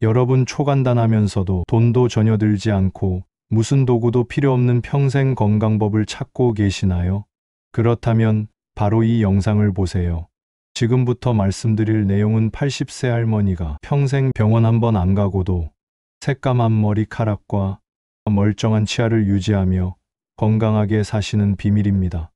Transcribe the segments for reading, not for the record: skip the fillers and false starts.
여러분 초간단하면서도 돈도 전혀 들지 않고 무슨 도구도 필요 없는 평생 건강법을 찾고 계시나요? 그렇다면 바로 이 영상을 보세요. 지금부터 말씀드릴 내용은 80세 할머니가 평생 병원 한 번 안 가고도 새까만 머리카락과 멀쩡한 치아를 유지하며 건강하게 사시는 비밀입니다.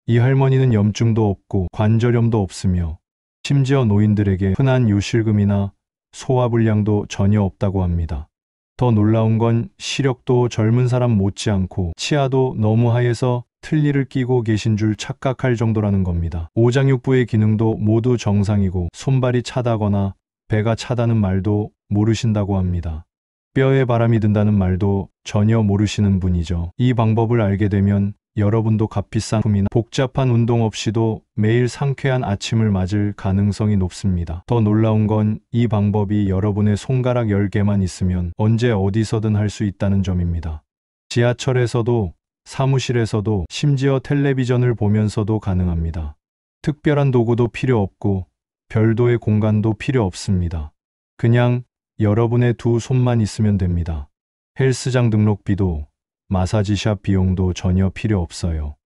이 할머니는 염증도 없고 관절염도 없으며 심지어 노인들에게 흔한 요실금이나 소화불량도 전혀 없다고 합니다. 더 놀라운 건 시력도 젊은 사람 못지않고 치아도 너무 하얘서 틀니를 끼고 계신 줄 착각할 정도라는 겁니다. 오장육부의 기능도 모두 정상이고 손발이 차다거나 배가 차다는 말도 모르신다고 합니다. 뼈에 바람이 든다는 말도 전혀 모르시는 분이죠. 이 방법을 알게 되면 여러분도 값비싼 품이나 복잡한 운동 없이도 매일 상쾌한 아침을 맞을 가능성이 높습니다. 더 놀라운 건 이 방법이 여러분의 손가락 10개만 있으면 언제 어디서든 할 수 있다는 점입니다. 지하철에서도 사무실에서도 심지어 텔레비전을 보면서도 가능합니다. 특별한 도구도 필요 없고 별도의 공간도 필요 없습니다. 그냥 여러분의 두 손만 있으면 됩니다. 헬스장 등록비도 마사지샵 비용도 전혀 필요 없어요.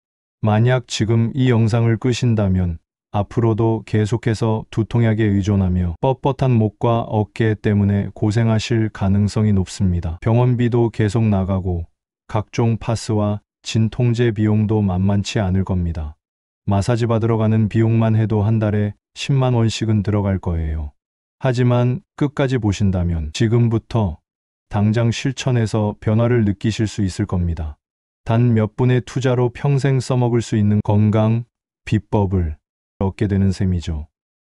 만약 지금 이 영상을 끄신다면 앞으로도 계속해서 두통약에 의존하며 뻣뻣한 목과 어깨 때문에 고생하실 가능성이 높습니다. 병원비도 계속 나가고 각종 파스와 진통제 비용도 만만치 않을 겁니다. 마사지 받으러 가는 비용만 해도 한 달에 10만 원씩은 들어갈 거예요. 하지만 끝까지 보신다면 지금부터 당장 실천해서 변화를 느끼실 수 있을 겁니다. 단 몇 분의 투자로 평생 써먹을 수 있는 건강 비법을 얻게 되는 셈이죠.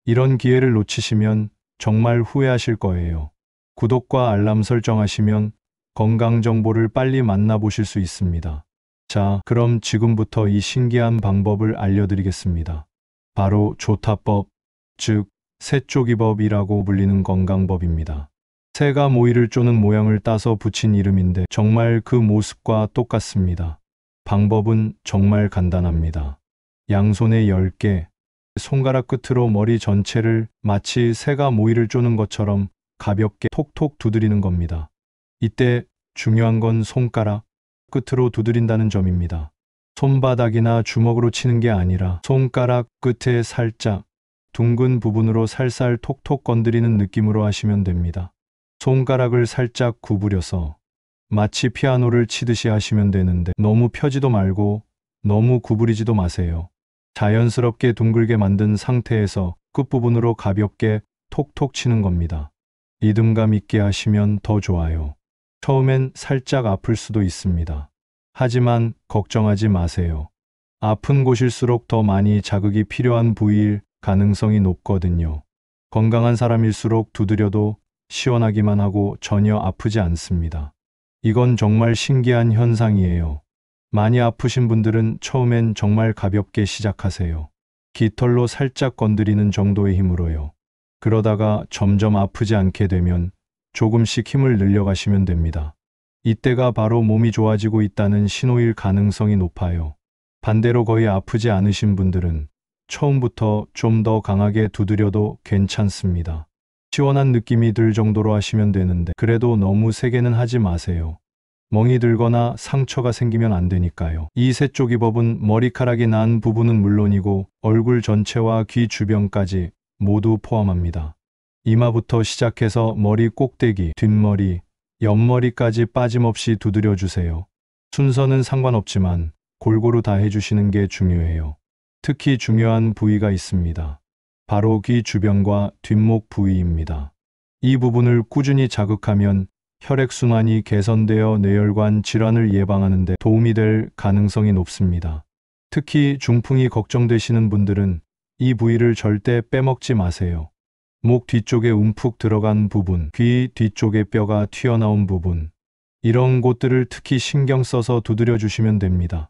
이런 기회를 놓치시면 정말 후회하실 거예요. 구독과 알람 설정하시면 건강 정보를 빨리 만나보실 수 있습니다. 자, 그럼 지금부터 이 신기한 방법을 알려드리겠습니다. 바로 조타법, 즉 새쪼기법이라고 불리는 건강법입니다. 새가 모이를 쪼는 모양을 따서 붙인 이름인데 정말 그 모습과 똑같습니다. 방법은 정말 간단합니다. 양손에 10개, 손가락 끝으로 머리 전체를 마치 새가 모이를 쪼는 것처럼 가볍게 톡톡 두드리는 겁니다. 이때 중요한 건 손가락 끝으로 두드린다는 점입니다. 손바닥이나 주먹으로 치는 게 아니라 손가락 끝에 살짝 둥근 부분으로 살살 톡톡 건드리는 느낌으로 하시면 됩니다. 손가락을 살짝 구부려서 마치 피아노를 치듯이 하시면 되는데 너무 펴지도 말고 너무 구부리지도 마세요. 자연스럽게 둥글게 만든 상태에서 끝부분으로 가볍게 톡톡 치는 겁니다. 리듬감 있게 하시면 더 좋아요. 처음엔 살짝 아플 수도 있습니다. 하지만 걱정하지 마세요. 아픈 곳일수록 더 많이 자극이 필요한 부위일 가능성이 높거든요. 건강한 사람일수록 두드려도 시원하기만 하고 전혀 아프지 않습니다. 이건 정말 신기한 현상이에요. 많이 아프신 분들은 처음엔 정말 가볍게 시작하세요. 깃털로 살짝 건드리는 정도의 힘으로요. 그러다가 점점 아프지 않게 되면 조금씩 힘을 늘려가시면 됩니다. 이때가 바로 몸이 좋아지고 있다는 신호일 가능성이 높아요. 반대로 거의 아프지 않으신 분들은 처음부터 좀 더 강하게 두드려도 괜찮습니다. 시원한 느낌이 들 정도로 하시면 되는데 그래도 너무 세게는 하지 마세요. 멍이 들거나 상처가 생기면 안 되니까요. 이 새쪼기법은 머리카락이 난 부분은 물론이고 얼굴 전체와 귀 주변까지 모두 포함합니다. 이마부터 시작해서 머리 꼭대기, 뒷머리, 옆머리까지 빠짐없이 두드려 주세요. 순서는 상관없지만 골고루 다 해주시는 게 중요해요. 특히 중요한 부위가 있습니다. 바로 귀 주변과 뒷목 부위입니다. 이 부분을 꾸준히 자극하면 혈액순환이 개선되어 뇌혈관 질환을 예방하는 데 도움이 될 가능성이 높습니다. 특히 중풍이 걱정되시는 분들은 이 부위를 절대 빼먹지 마세요. 목 뒤쪽에 움푹 들어간 부분, 귀 뒤쪽에 뼈가 튀어나온 부분, 이런 곳들을 특히 신경 써서 두드려 주시면 됩니다.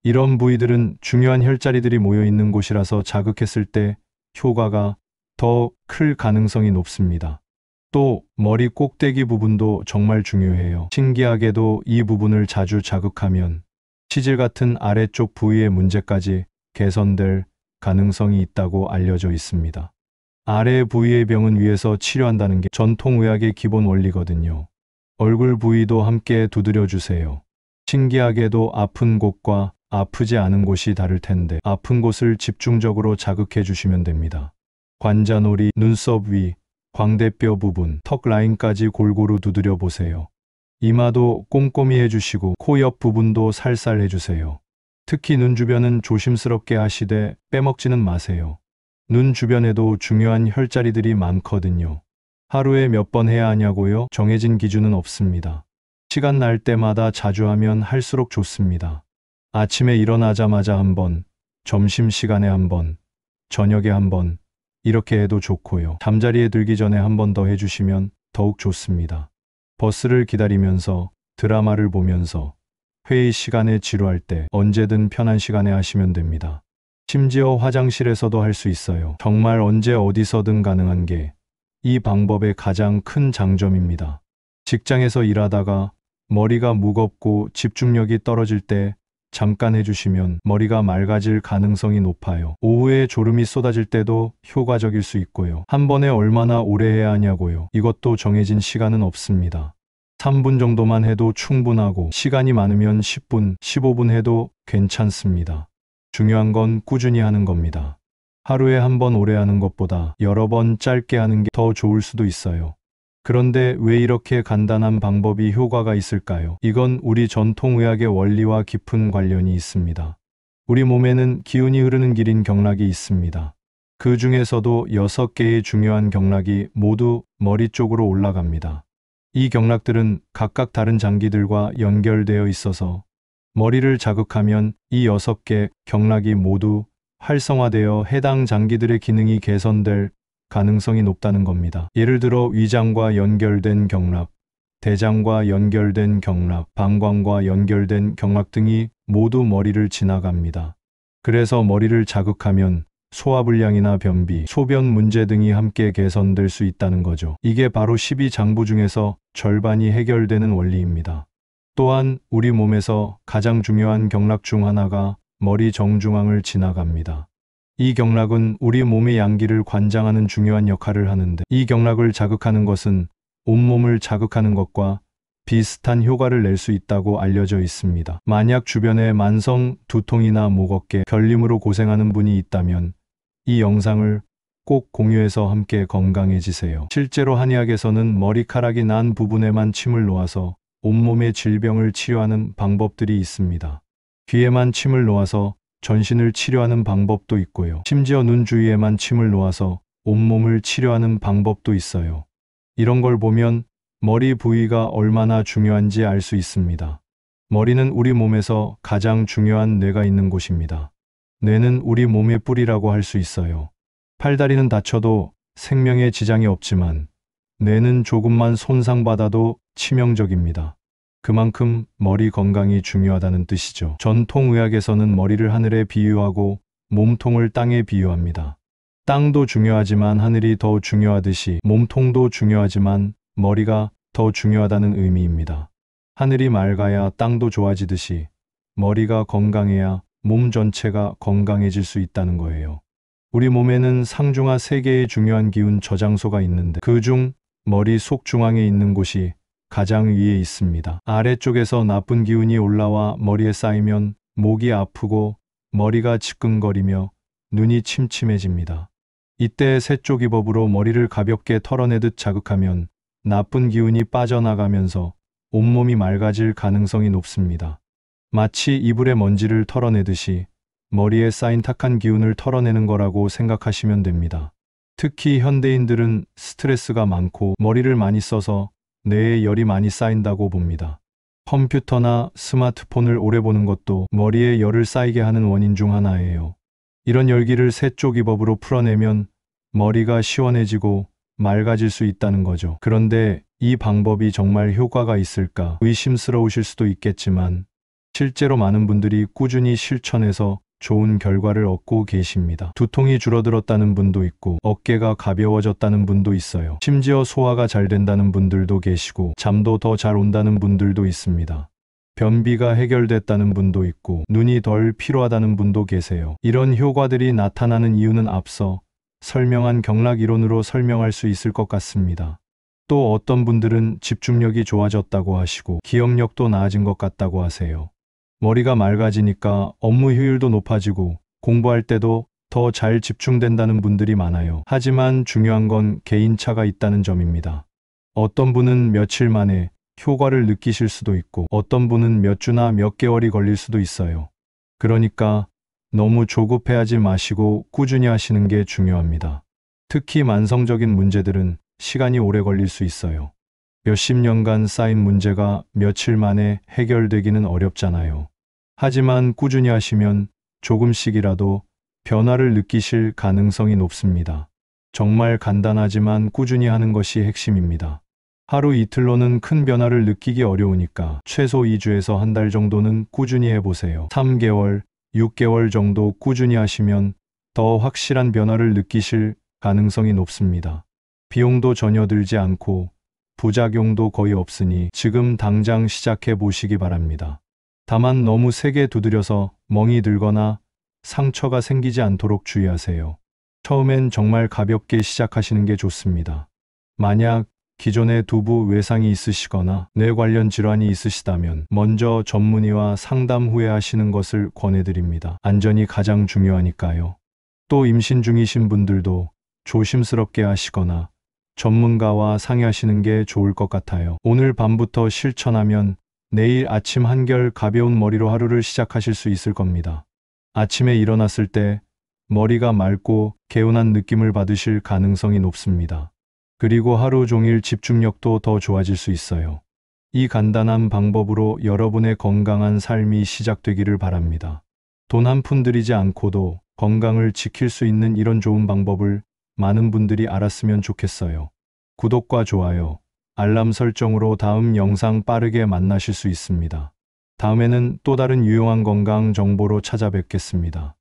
이런 부위들은 중요한 혈자리들이 모여 있는 곳이라서 자극했을 때 효과가 더 클 가능성이 높습니다. 또 머리 꼭대기 부분도 정말 중요해요. 신기하게도 이 부분을 자주 자극하면 치질 같은 아래쪽 부위의 문제까지 개선될 가능성이 있다고 알려져 있습니다. 아래 부위의 병은 위에서 치료한다는 게 전통의학의 기본 원리거든요. 얼굴 부위도 함께 두드려 주세요. 신기하게도 아픈 곳과 아프지 않은 곳이 다를 텐데 아픈 곳을 집중적으로 자극해 주시면 됩니다. 관자놀이, 눈썹 위, 광대뼈 부분, 턱 라인까지 골고루 두드려 보세요. 이마도 꼼꼼히 해주시고 코 옆 부분도 살살 해주세요. 특히 눈 주변은 조심스럽게 하시되 빼먹지는 마세요. 눈 주변에도 중요한 혈자리들이 많거든요. 하루에 몇 번 해야 하냐고요? 정해진 기준은 없습니다. 시간 날 때마다 자주 하면 할수록 좋습니다. 아침에 일어나자마자 한 번, 점심시간에 한 번, 저녁에 한 번, 이렇게 해도 좋고요. 잠자리에 들기 전에 한 번 더 해주시면 더욱 좋습니다. 버스를 기다리면서, 드라마를 보면서, 회의 시간에 지루할 때 언제든 편한 시간에 하시면 됩니다. 심지어 화장실에서도 할 수 있어요. 정말 언제 어디서든 가능한 게 이 방법의 가장 큰 장점입니다. 직장에서 일하다가 머리가 무겁고 집중력이 떨어질 때 잠깐 해주시면 머리가 맑아질 가능성이 높아요. 오후에 졸음이 쏟아질 때도 효과적일 수 있고요. 한 번에 얼마나 오래 해야 하냐고요? 이것도 정해진 시간은 없습니다. 3분 정도만 해도 충분하고 시간이 많으면 10분, 15분 해도 괜찮습니다. 중요한 건 꾸준히 하는 겁니다. 하루에 한 번 오래 하는 것보다 여러 번 짧게 하는 게 더 좋을 수도 있어요. 그런데 왜 이렇게 간단한 방법이 효과가 있을까요? 이건 우리 전통의학의 원리와 깊은 관련이 있습니다. 우리 몸에는 기운이 흐르는 길인 경락이 있습니다. 그 중에서도 6개의 중요한 경락이 모두 머리 쪽으로 올라갑니다. 이 경락들은 각각 다른 장기들과 연결되어 있어서 머리를 자극하면 이 6개 경락이 모두 활성화되어 해당 장기들의 기능이 개선될 가능성이 높다는 겁니다. 예를 들어 위장과 연결된 경락, 대장과 연결된 경락, 방광과 연결된 경락 등이 모두 머리를 지나갑니다. 그래서 머리를 자극하면 소화불량이나 변비, 소변 문제 등이 함께 개선될 수 있다는 거죠. 이게 바로 12장부 중에서 절반이 해결되는 원리입니다. 또한 우리 몸에서 가장 중요한 경락 중 하나가 머리 정중앙을 지나갑니다. 이 경락은 우리 몸의 양기를 관장하는 중요한 역할을 하는데 이 경락을 자극하는 것은 온몸을 자극하는 것과 비슷한 효과를 낼 수 있다고 알려져 있습니다. 만약 주변에 만성 두통이나 목 어깨 결림으로 고생하는 분이 있다면 이 영상을 꼭 공유해서 함께 건강해지세요. 실제로 한의학에서는 머리카락이 난 부분에만 침을 놓아서 온몸의 질병을 치료하는 방법들이 있습니다. 귀에만 침을 놓아서 전신을 치료하는 방법도 있고요. 심지어 눈 주위에만 침을 놓아서 온몸을 치료하는 방법도 있어요. 이런 걸 보면 머리 부위가 얼마나 중요한지 알 수 있습니다. 머리는 우리 몸에서 가장 중요한 뇌가 있는 곳입니다. 뇌는 우리 몸의 뿌리라고 할 수 있어요. 팔다리는 다쳐도 생명에 지장이 없지만 뇌는 조금만 손상받아도 치명적입니다. 그만큼 머리 건강이 중요하다는 뜻이죠. 전통의학에서는 머리를 하늘에 비유하고 몸통을 땅에 비유합니다. 땅도 중요하지만 하늘이 더 중요하듯이 몸통도 중요하지만 머리가 더 중요하다는 의미입니다. 하늘이 맑아야 땅도 좋아지듯이 머리가 건강해야 몸 전체가 건강해질 수 있다는 거예요. 우리 몸에는 상중하 3개의 중요한 기운 저장소가 있는데 그중 머리 속중앙에 있는 곳이 가장 위에 있습니다. 아래쪽에서 나쁜 기운이 올라와 머리에 쌓이면 목이 아프고 머리가 지끈거리며 눈이 침침해집니다. 이때 새쪽이법으로 머리를 가볍게 털어내듯 자극하면 나쁜 기운이 빠져나가면서 온몸이 맑아질 가능성이 높습니다. 마치 이불에 먼지를 털어내듯이 머리에 쌓인 탁한 기운을 털어내는 거라고 생각하시면 됩니다. 특히 현대인들은 스트레스가 많고 머리를 많이 써서 뇌에 열이 많이 쌓인다고 봅니다. 컴퓨터나 스마트폰을 오래 보는 것도 머리에 열을 쌓이게 하는 원인 중 하나예요. 이런 열기를 새쪽이법으로 풀어내면 머리가 시원해지고 맑아질 수 있다는 거죠. 그런데 이 방법이 정말 효과가 있을까 의심스러우실 수도 있겠지만 실제로 많은 분들이 꾸준히 실천해서 좋은 결과를 얻고 계십니다. 두통이 줄어들었다는 분도 있고 어깨가 가벼워졌다는 분도 있어요. 심지어 소화가 잘 된다는 분들도 계시고 잠도 더 잘 온다는 분들도 있습니다. 변비가 해결됐다는 분도 있고 눈이 덜 피로하다는 분도 계세요. 이런 효과들이 나타나는 이유는 앞서 설명한 경락 이론으로 설명할 수 있을 것 같습니다. 또 어떤 분들은 집중력이 좋아졌다고 하시고 기억력도 나아진 것 같다고 하세요. 머리가 맑아지니까 업무 효율도 높아지고 공부할 때도 더 잘 집중된다는 분들이 많아요. 하지만 중요한 건 개인차가 있다는 점입니다. 어떤 분은 며칠 만에 효과를 느끼실 수도 있고 어떤 분은 몇 주나 몇 개월이 걸릴 수도 있어요. 그러니까 너무 조급해하지 마시고 꾸준히 하시는 게 중요합니다. 특히 만성적인 문제들은 시간이 오래 걸릴 수 있어요. 몇십 년간 쌓인 문제가 며칠 만에 해결되기는 어렵잖아요. 하지만 꾸준히 하시면 조금씩이라도 변화를 느끼실 가능성이 높습니다. 정말 간단하지만 꾸준히 하는 것이 핵심입니다. 하루 이틀로는 큰 변화를 느끼기 어려우니까 최소 2주에서 한 달 정도는 꾸준히 해보세요. 3개월, 6개월 정도 꾸준히 하시면 더 확실한 변화를 느끼실 가능성이 높습니다. 비용도 전혀 들지 않고 부작용도 거의 없으니 지금 당장 시작해 보시기 바랍니다. 다만 너무 세게 두드려서 멍이 들거나 상처가 생기지 않도록 주의하세요. 처음엔 정말 가볍게 시작하시는 게 좋습니다. 만약 기존에 두부 외상이 있으시거나 뇌 관련 질환이 있으시다면 먼저 전문의와 상담 후에 하시는 것을 권해드립니다. 안전이 가장 중요하니까요. 또 임신 중이신 분들도 조심스럽게 하시거나 전문가와 상의하시는 게 좋을 것 같아요. 오늘 밤부터 실천하면 내일 아침 한결 가벼운 머리로 하루를 시작하실 수 있을 겁니다. 아침에 일어났을 때 머리가 맑고 개운한 느낌을 받으실 가능성이 높습니다. 그리고 하루 종일 집중력도 더 좋아질 수 있어요. 이 간단한 방법으로 여러분의 건강한 삶이 시작되기를 바랍니다. 돈 한 푼 들이지 않고도 건강을 지킬 수 있는 이런 좋은 방법을 많은 분들이 알았으면 좋겠어요. 구독과 좋아요, 알람 설정으로 다음 영상 빠르게 만나실 수 있습니다. 다음에는 또 다른 유용한 건강 정보로 찾아뵙겠습니다.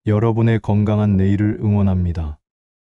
여러분의 건강한 내일을 응원합니다.